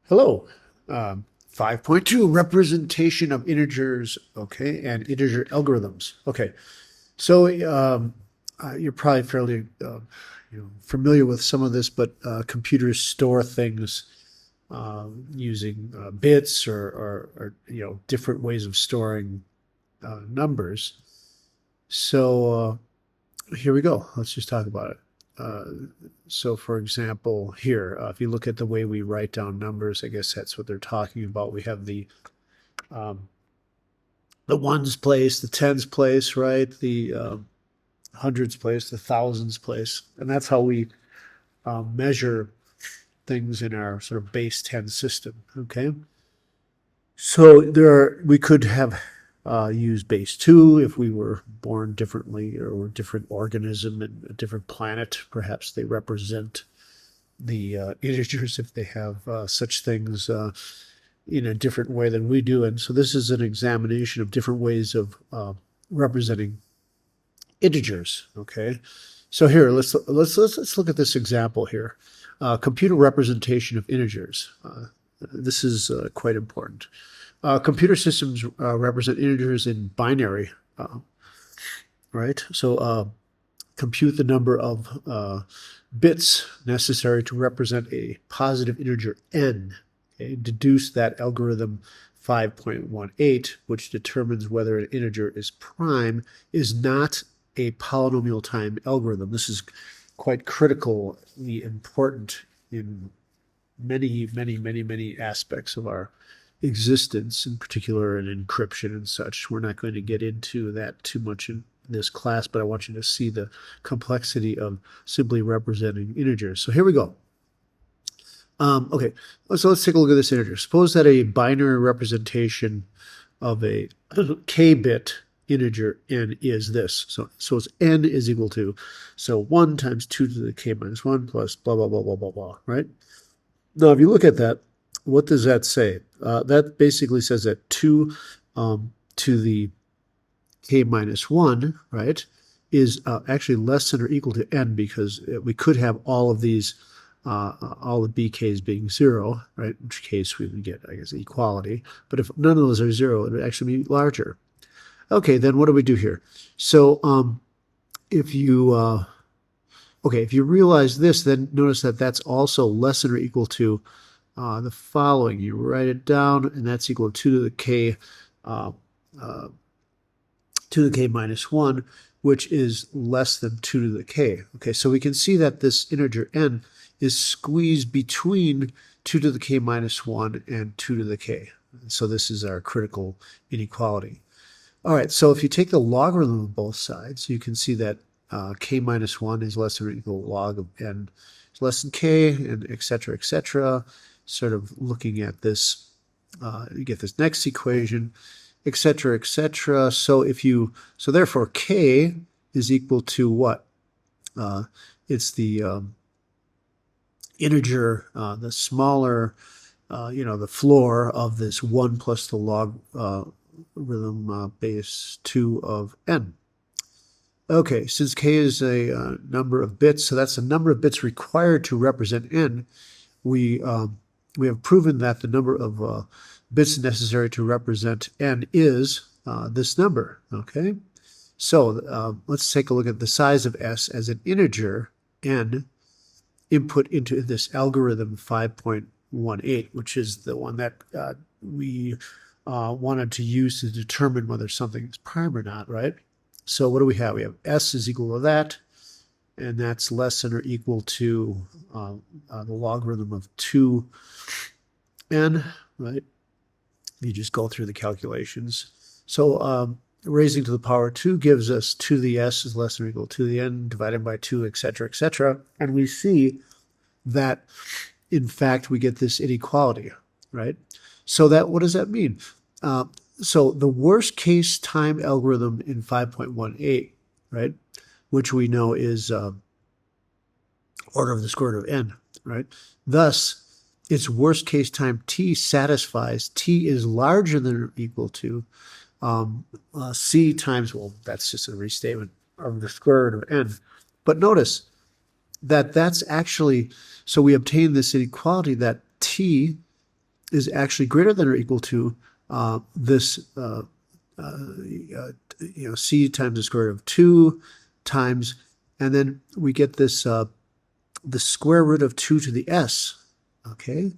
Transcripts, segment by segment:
Hello. 5.2 representation of integers, okay, and integer algorithms. Okay, so you're probably fairly familiar with some of this, but computers store things using bits or different ways of storing numbers. So here we go. Let's just talk about it. Uh, so, for example, here, if you look at the way we write down numbers, I guess that's what they're talking about. We have um, the ones place, the tens place, right? The hundreds place, the thousands place, and that's how we measure things in our sort of base 10 system. Okay, so we could have used base 2 if we were born differently or a different organism in a different planet. Perhaps they represent the integers if they have such things in a different way than we do. And so this is an examination of different ways of representing integers. Okay, so here let's look at this example here. Computer representation of integers. This is quite important. Computer systems represent integers in binary, right? So compute the number of bits necessary to represent a positive integer n. Okay? Deduce that algorithm 5.18, which determines whether an integer is prime, is not a polynomial time algorithm. This is quite critically important in many aspects of our existence, in particular in encryption and such. We're not going to get into that too much in this class, but I want you to see the complexity of simply representing integers. So here we go. Okay, so let's take a look at this integer. Suppose that a binary representation of a k-bit integer n is this. So it's n is equal to, so 1 times 2 to the k minus 1 plus blah, blah, blah, blah, blah, blah, right? Now, if you look at that, what does that say? That basically says that 2 to the k minus 1, right, is actually less than or equal to n, because we could have all of these, all the bk's being 0, right, in which case we would get, I guess, equality. But if none of those are 0, it would actually be larger. Okay, then what do we do here? So if you realize this, then notice that that's also less than or equal to the following. You write it down, and that's equal to 2 to the k 2 to the k minus 1, which is less than 2 to the k. Okay, so we can see that this integer n is squeezed between 2 to the k minus 1 and 2 to the k. So this is our critical inequality. All right, so if you take the logarithm of both sides, you can see that k minus 1 is less than or equal to log of n is less than k, and et cetera, sort of looking at this, you get this next equation, et cetera. So therefore k is equal to what? It's the integer, the smaller, the floor of this 1 plus the logarithm base 2 of n. Okay, since k is a number of bits, so that's the number of bits required to represent n, we have proven that the number of bits necessary to represent n is this number, okay? So let's take a look at the size of s as an integer n input into this algorithm 5.18, which is the one that we wanted to use to determine whether something is prime or not, right? So what do we have? We have s is equal to that, and that's less than or equal to the logarithm of 2n, right? You just go through the calculations. So raising to the power 2 gives us 2 to the s is less than or equal to the n divided by 2, et cetera. And we see that, in fact, we get this inequality, right? So what does that mean? So the worst case time algorithm in 5.18, right, which we know is order of the square root of n, right? Thus, its worst case time t satisfies t is larger than or equal to c times, well, that's just a restatement of the square root of n. But notice that that's actually, so we obtain this inequality that t is actually greater than or equal to this, c times the square root of 2 times, and then we get this, the square root of 2 to the s, okay?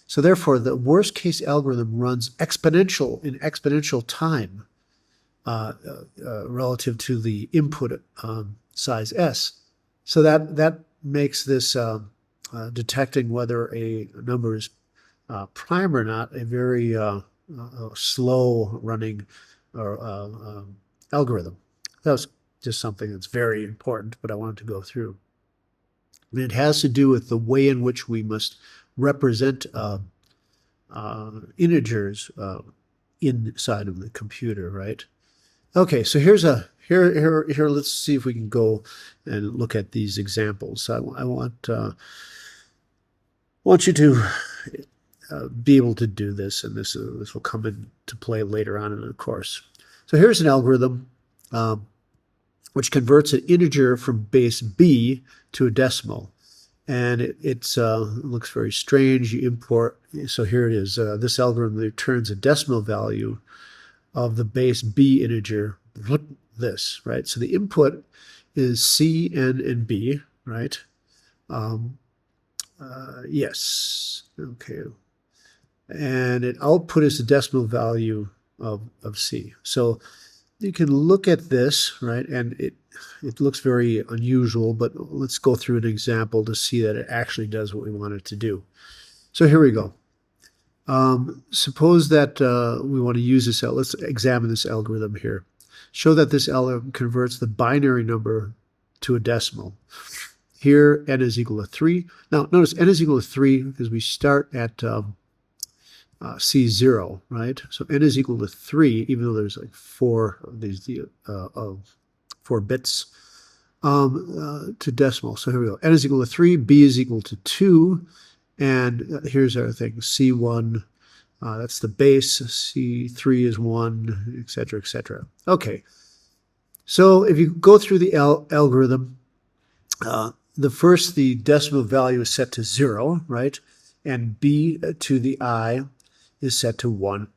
So therefore, the worst case algorithm runs exponential in exponential time relative to the input size s. So that makes this detecting whether a number is prime or not a very slow running algorithm. That was just something that's very important, but I wanted to go through. And it has to do with the way in which we must represent integers inside of the computer, right? Okay, so here. Let's see if we can go and look at these examples. I want you to be able to do this, and this will come into play later on in the course. So here's an algorithm which converts an integer from base b to a decimal. And it looks very strange. You import, so here it is. This algorithm returns a decimal value of the base b integer, this, right? So the input is c, n, and b, right? Yes, okay. And an output is the decimal value of c. So you can look at this, right, and it looks very unusual, but let's go through an example to see that it actually does what we want it to do. So here we go. Suppose that we want to use this. Let's examine this algorithm here. Show that this algorithm converts the binary number to a decimal. Here, n is equal to 3. Now, notice n is equal to 3 because we start at C0, right? So n is equal to 3, even though there's like 4 of these 4 bits to decimal. So here we go. N is equal to 3, b is equal to 2, and here's our thing. C1, that's the base. C3 is 1, etc., etc. Okay. So if you go through the algorithm, the decimal value is set to 0, right? And b to the I is set to 1.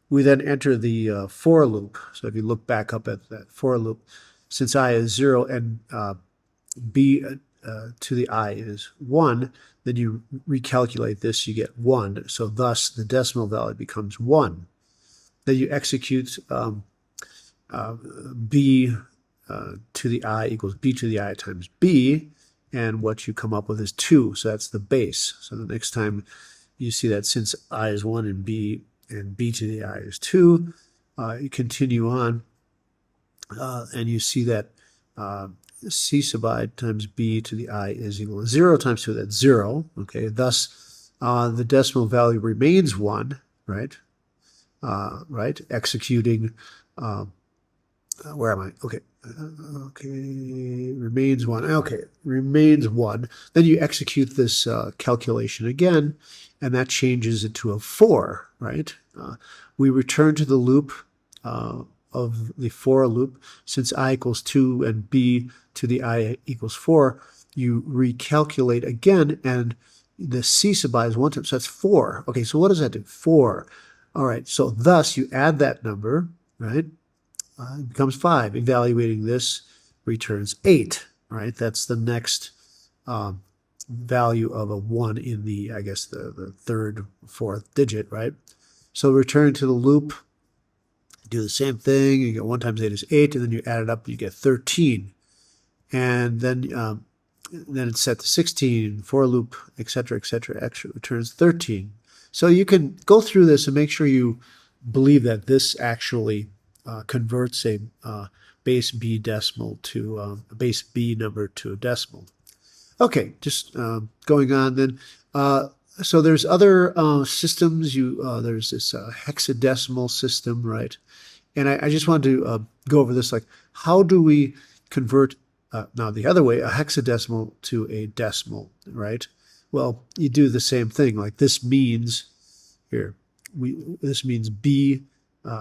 We then enter the for loop. So if you look back up at that for loop, since I is 0 and b to the I is 1, then you recalculate this, you get 1. So thus the decimal value becomes 1. Then you execute b to the I equals b to the I times b, and what you come up with is 2. So that's the base. So the next time you see that since I is 1 and b to the I is 2, you continue on, and you see that c sub I times b to the I is equal to 0 times 2, that's 0. Okay, thus the decimal value remains 1, right? Right, executing, where am I? Okay, remains 1. Okay, remains 1. Then you execute this calculation again, and that changes it to a 4, right? We return to the loop of the for loop. Since I equals 2 and b to the I equals 4, you recalculate again, and the c sub I is 1 time, so that's 4. Okay, so what does that do? 4. All right, so thus you add that number, right? It becomes 5. Evaluating this returns 8, right? That's the next value of a 1 in the, I guess, the third, fourth digit, right? So return to the loop, do the same thing. You get 1 times 8 is 8, and then you add it up, you get 13. And then it's set to 16, for loop, etc., etc., returns 13. So you can go through this and make sure you believe that this actually converts a base b decimal to a base b number to a decimal. Okay, just going on then. So there's other systems. There's this hexadecimal system, right? And I just wanted to go over this, like how do we convert, now the other way, a hexadecimal to a decimal, right? Well, you do the same thing. Like this means, here, this means b,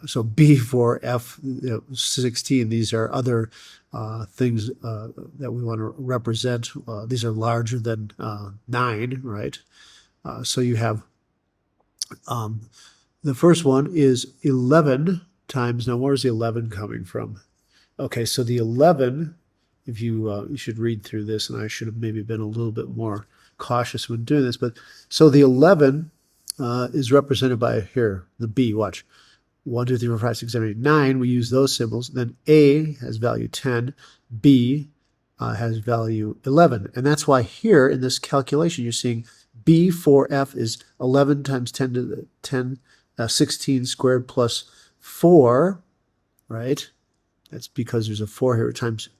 so b for F16, these are other things that we want to represent. These are larger than 9, right? So you have The first one is 11 times, now where's the 11 coming from? Okay, so the 11, if you should read through this, and I should have maybe been a little bit more cautious when doing this, but so the 11 is represented by here, the B, watch. 1, 2, 3, 4, 5, 6, 7, 8, 9, we use those symbols. Then A has value 10, B has value 11. And that's why here in this calculation, you're seeing B for F is 11 times 10 to the 16 squared plus 4, right? That's because there's a 4 here times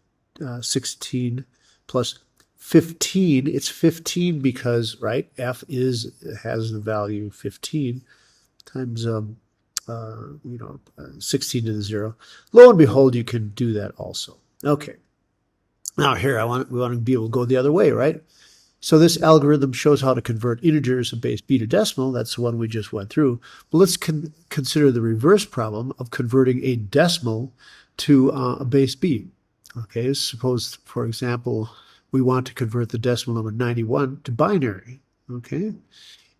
16 plus 15. It's 15 because, right, F has the value 15 times 16 to the 0. Lo and behold, you can do that also. Okay. Now here, we want to be able to go the other way, right? So this algorithm shows how to convert integers of base B to decimal. That's the one we just went through. But let's consider the reverse problem of converting a decimal to a base B. Okay, suppose, for example, we want to convert the decimal number 91 to binary. Okay,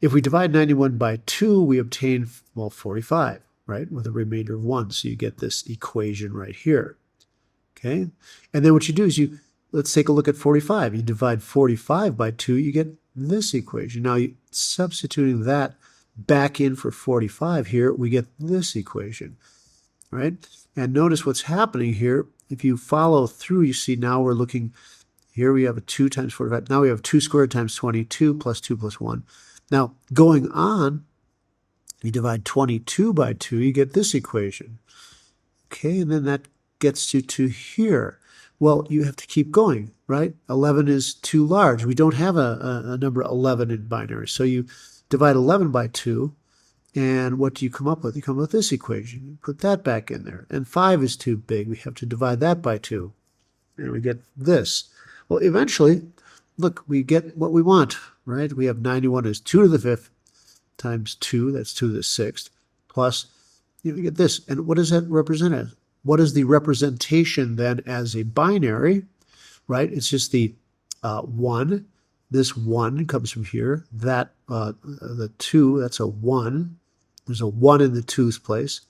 if we divide 91 by 2, we obtain, well, 45, right, with a remainder of 1. So you get this equation right here. Okay, and then what you do is let's take a look at 45. You divide 45 by 2, you get this equation. Now, substituting that back in for 45 here, we get this equation, right? And notice what's happening here. If you follow through, you see now we're looking, here we have a 2 times 45. Now we have 2 squared times 22 plus 2 plus 1. Now, going on, you divide 22 by 2, you get this equation. Okay, and then that gets you to here. Well, you have to keep going, right? 11 is too large. We don't have a number 11 in binary. So you divide 11 by 2, and what do you come up with? You come up with this equation. You put that back in there. And 5 is too big. We have to divide that by 2. And we get this. Well, eventually, look, we get what we want, right? We have 91 as 2 to the 5th times 2. That's 2 to the 6th. Plus, you get this. And what does that represent as? What is the representation then as a binary, right? It's just the 1. This 1 comes from here. That the 2, that's a 1. There's a 1 in the 2's place.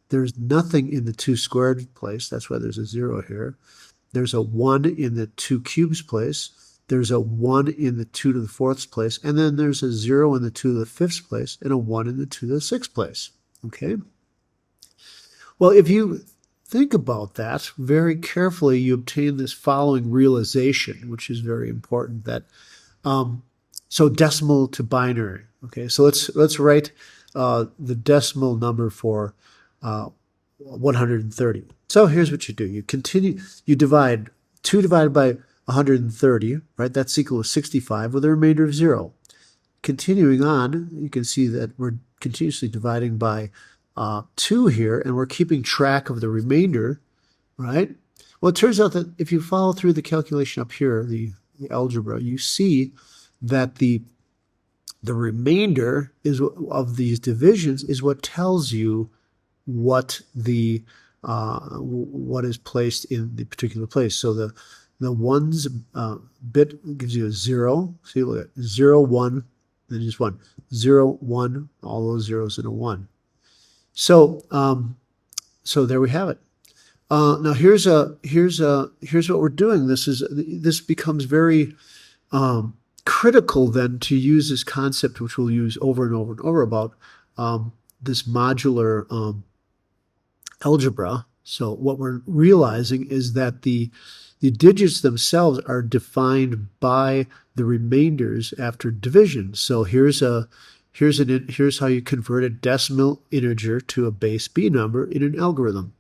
There's nothing in the 2 squared place. That's why there's a 0 here. There's a 1 in the 2 cubes place. There's a 1 in the 2 to the 4th place. And then there's a 0 in the 2 to the 5th place and a 1 in the 2 to the 6th place. Okay? Well, if you think about that very carefully, you obtain this following realization, which is very important, that so decimal to binary. Okay, so let's write the decimal number for 130. So here's what you do. You divide 2 divided by 130, right? That's equal to 65 with a remainder of 0. Continuing on, you can see that we're continuously dividing by 2 here, and we're keeping track of the remainder, right? Well, it turns out that if you follow through the calculation up here, the algebra, you see that the remainder of these divisions is what tells you what what is placed in the particular place. So the ones bit gives you a 0. See, look at 0, 1, then just 1. 0, 1, all those zeros in a 1. So, so there we have it. Now here's what we're doing. This becomes very critical then to use this concept, which we'll use over and over and over, about this modular algebra. So what we're realizing is that the digits themselves are defined by the remainders after division. So here's how you convert a decimal integer to a base B number in an algorithm.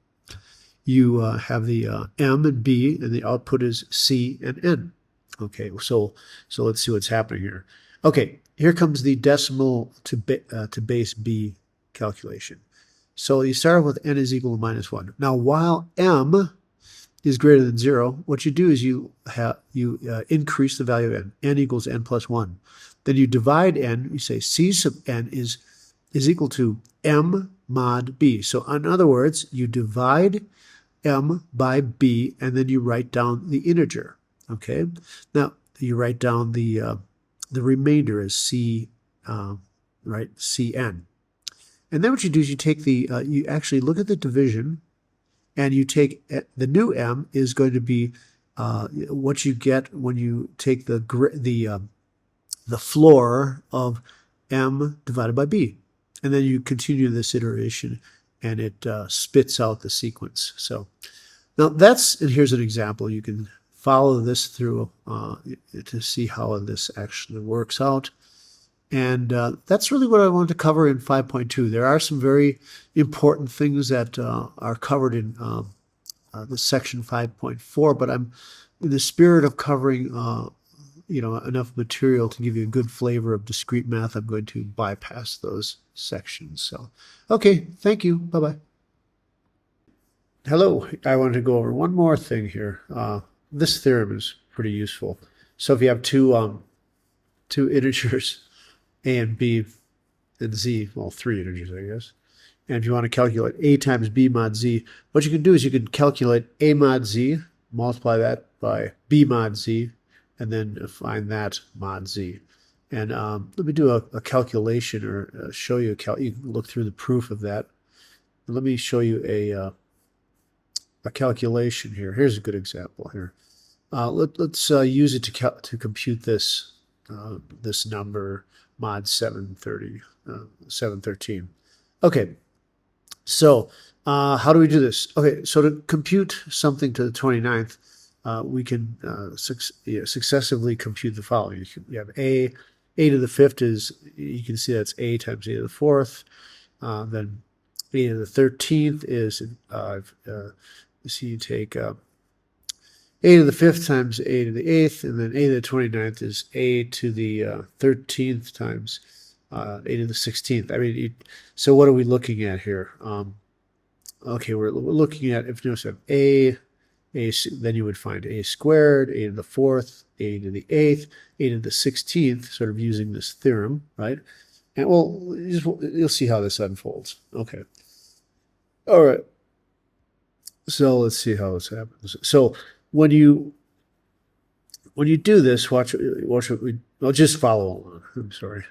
You have the M and B, and the output is C and N. Okay, so let's see what's happening here. Okay, here comes the decimal to base B calculation. So you start with N is equal to -1. Now, while M is greater than 0, what you do is you increase the value of N. N equals N plus 1. Then you divide N, you say C sub N is equal to M mod B. So in other words, you divide M by B, and then you write down the integer. Okay? Now, you write down the remainder as C, right, Cn. And then what you do is you take you actually look at the division, and you take the new m is going to be what you get when you take the floor of m divided by b. And then you continue this iteration, and it spits out the sequence. So now and here's an example. You can follow this through to see how this actually works out. And that's really what I wanted to cover in 5.2. There are some very important things that are covered in the section 5.4, but I'm in the spirit of covering enough material to give you a good flavor of discrete math. I'm going to bypass those sections. So, okay, thank you. Bye-bye. Hello, I wanted to go over one more thing here. This theorem is pretty useful. So if you have two integers, a and b and z, well, three integers, I guess. And if you want to calculate a times b mod z, what you can do is you can calculate a mod z, multiply that by b mod z, and then find that mod z. And let me do a calculation, or show you you can look through the proof of that. And let me show you a calculation here. Here's a good example here. Let's use it to compute this this number mod 713. Okay, so how do we do this? Okay, so to compute something to the 29th, we can successively compute the following. You have a to the 5th is, you can see that's a times a to the 4th. Then a to the 13th is, so you take a to the 5th times a to the 8th, and then a to the 29th is a to the 13th times a to the 16th. I mean, so what are we looking at here? Okay, we're looking at, if you notice, a, then you would find a squared, a to the 4th, a to the 8th, a to the 16th, sort of using this theorem, right? And well, you'll see how this unfolds. Okay. All right. So let's see how this happens. So when you do this, watch what I'll just follow along. I'm sorry.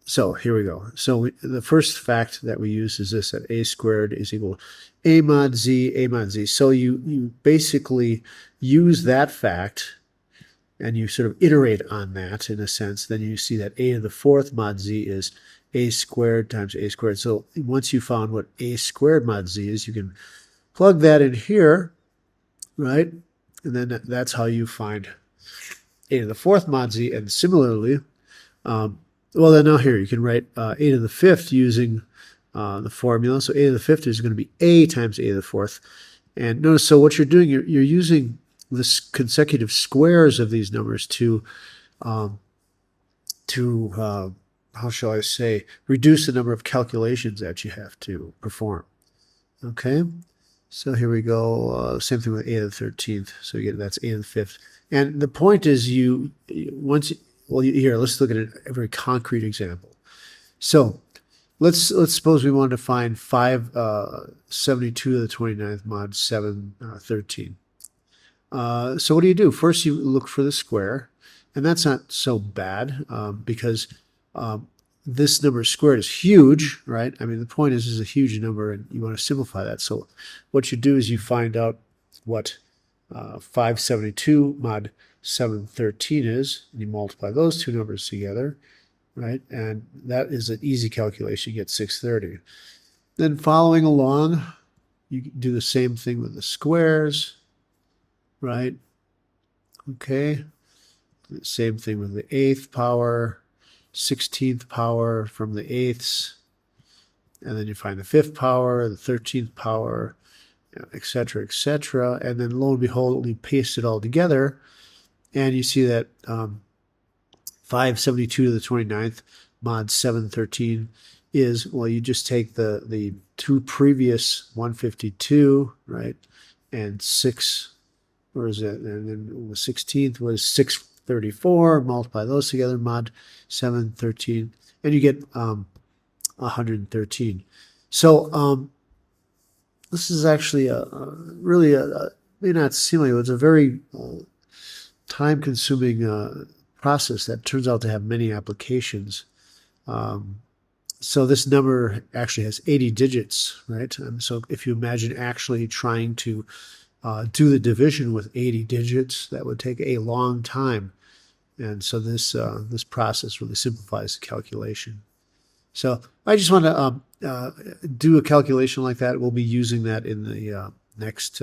So here we go. So the first fact that we use is this, that a squared is equal to a mod z. So you basically use that fact, and you sort of iterate on that in a sense. Then you see that a to the 4th mod z is a squared times a squared. So once you found what a squared mod z is, you can plug that in here, right? And then that's how you find a to the 4th mod z. And similarly, well, then now here you can write a to the 5th using the formula. So a to the 5th is going to be a times a to the 4th. And notice, so what you're doing, you're using the consecutive squares of these numbers to how shall I say, reduce the number of calculations that you have to perform. Okay, so here we go. Same thing with a to the 13th. So you get that's a to the 5th. And the point is, here, let's look at a very concrete example. So let's suppose we wanted to find 572 to the 29th mod 713. So what do? First, you look for the square, and that's not so bad because this number squared is huge, right? I mean, the point is a huge number, and you want to simplify that. So what you do is you find out what 572 mod 713 is, and you multiply those two numbers together, right? And that is an easy calculation. You get 630. Then following along, you do the same thing with the squares, right? Okay. Same thing with the 8th power, 16th power from the 8ths, and then you find the 5th power, the 13th power, etc., etc. And then lo and behold, you paste it all together, and you see that 572 to the 29th mod 713 is, well, you just take the two previous 152, right, and 6, where is it? And then the 16th was 634, multiply those together, mod 713, and you get 113. So this is actually really may not seem like it's a very time-consuming process that turns out to have many applications. So this number actually has 80 digits, right? So if you imagine actually trying to do the division with 80 digits, that would take a long time. And so this process really simplifies the calculation. So I just want to do a calculation like that. We'll be using that in the next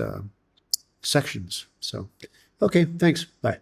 sections. So, okay, thanks. Bye.